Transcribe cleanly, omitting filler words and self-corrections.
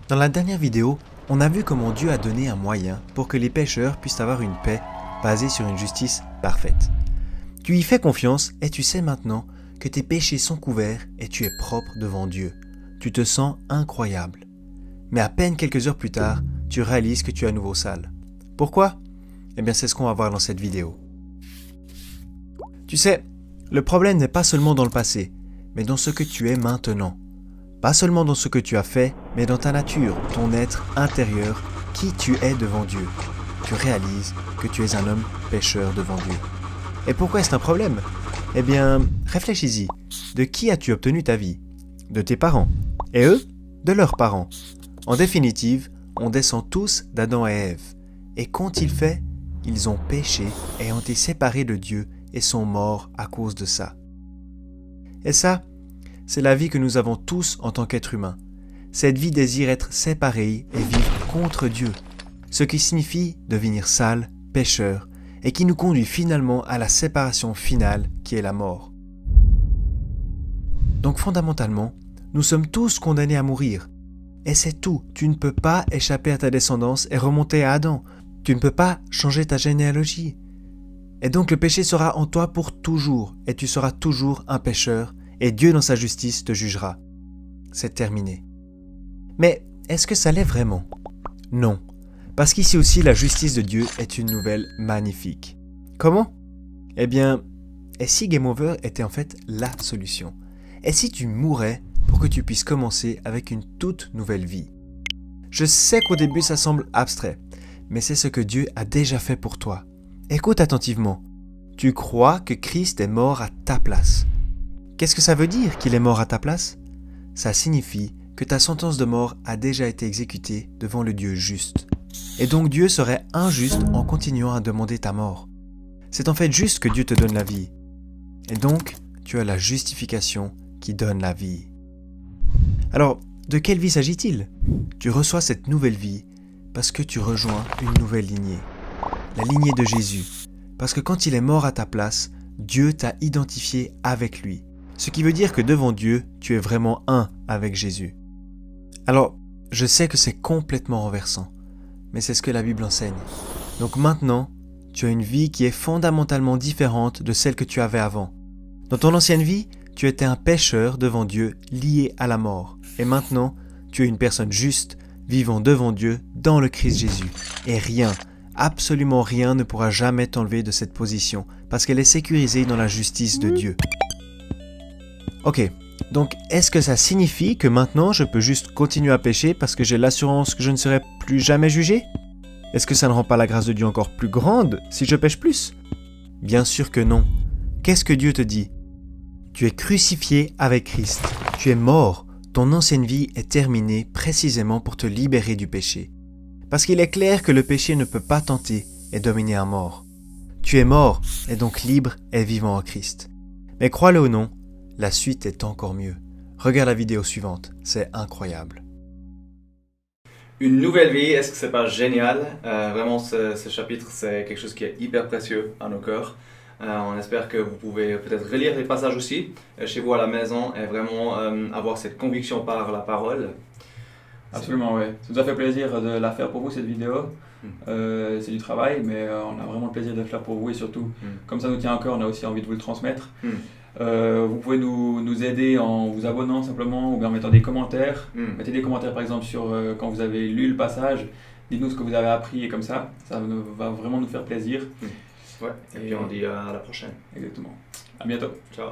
Dans la dernière vidéo, on a vu comment Dieu a donné un moyen pour que les pécheurs puissent avoir une paix basée sur une justice parfaite. Tu y fais confiance et tu sais maintenant que tes péchés sont couverts et tu es propre devant Dieu. Tu te sens incroyable. Mais à peine quelques heures plus tard, tu réalises que tu es à nouveau sale. Pourquoi ? Eh bien, c'est ce qu'on va voir dans cette vidéo. Tu sais, le problème n'est pas seulement dans le passé, mais dans ce que tu es maintenant. Pas seulement dans ce que tu as fait, mais dans ta nature, ton être intérieur, qui tu es devant Dieu. Tu réalises que tu es un homme pécheur devant Dieu. Et pourquoi est-ce un problème ? Eh bien, réfléchis-y. De qui as-tu obtenu ta vie ? De tes parents. Et eux ? De leurs parents. En définitive, on descend tous d'Adam et Ève. Et qu'ont-ils fait ? Ils ont péché et ont été séparés de Dieu et sont morts à cause de ça. Et ça, c'est la vie que nous avons tous en tant qu'êtres humains. Cette vie désire être séparée et vivre contre Dieu, ce qui signifie devenir sale, pécheur, et qui nous conduit finalement à la séparation finale qui est la mort. Donc fondamentalement, nous sommes tous condamnés à mourir. Et c'est tout, tu ne peux pas échapper à ta descendance et remonter à Adam. Tu ne peux pas changer ta généalogie. Et donc le péché sera en toi pour toujours, et tu seras toujours un pécheur, et Dieu dans sa justice te jugera. C'est terminé. Mais est-ce que ça l'est vraiment ? Non. Parce qu'ici aussi la justice de Dieu est une nouvelle magnifique. Comment ? Eh bien, et si Game Over était en fait la solution ? Et si tu mourais pour que tu puisses commencer avec une toute nouvelle vie ? Je sais qu'au début ça semble abstrait, mais c'est ce que Dieu a déjà fait pour toi. Écoute attentivement. Tu crois que Christ est mort à ta place. Qu'est-ce que ça veut dire qu'il est mort à ta place ? Ça signifie que ta sentence de mort a déjà été exécutée devant le Dieu juste. Et donc Dieu serait injuste en continuant à demander ta mort. C'est en fait juste que Dieu te donne la vie. Et donc, tu as la justification qui donne la vie. Alors, de quelle vie s'agit-il ? Tu reçois cette nouvelle vie parce que tu rejoins une nouvelle lignée. La lignée de Jésus. Parce que quand il est mort à ta place, Dieu t'a identifié avec lui. Ce qui veut dire que devant Dieu, tu es vraiment un avec Jésus. Alors, je sais que c'est complètement renversant, mais c'est ce que la Bible enseigne. Donc maintenant, tu as une vie qui est fondamentalement différente de celle que tu avais avant. Dans ton ancienne vie, tu étais un pécheur devant Dieu, lié à la mort. Et maintenant, tu es une personne juste, vivant devant Dieu dans le Christ Jésus. Et rien, absolument rien ne pourra jamais t'enlever de cette position, parce qu'elle est sécurisée dans la justice de Dieu. Ok, donc est-ce que ça signifie que maintenant je peux juste continuer à pécher parce que j'ai l'assurance que je ne serai plus jamais jugé ? Est-ce que ça ne rend pas la grâce de Dieu encore plus grande si je pêche plus ? Bien sûr que non. Qu'est-ce que Dieu te dit ? Tu es crucifié avec Christ. Tu es mort. Ton ancienne vie est terminée précisément pour te libérer du péché. Parce qu'il est clair que le péché ne peut pas tenter et dominer un mort. Tu es mort et donc libre et vivant en Christ. Mais crois-le ou non, la suite est encore mieux. Regarde la vidéo suivante, c'est incroyable. Une nouvelle vie, est-ce que c'est pas génial ? Vraiment, ce chapitre, c'est quelque chose qui est hyper précieux à nos cœurs. On espère que vous pouvez peut-être relire les passages aussi chez vous à la maison et vraiment avoir cette conviction par la parole. Absolument, oui. Ça nous a fait plaisir de la faire pour vous, cette vidéo. C'est du travail, mais on a vraiment le plaisir de le faire pour vous et surtout, comme ça nous tient à cœur, on a aussi envie de vous le transmettre. Vous pouvez nous aider en vous abonnant simplement ou bien en mettant des commentaires. Mettez des commentaires par exemple sur quand vous avez lu le passage. Dites-nous ce que vous avez appris et comme ça va vraiment nous faire plaisir. Ouais. Et puis on dit à la prochaine. Exactement. À bientôt. Ciao.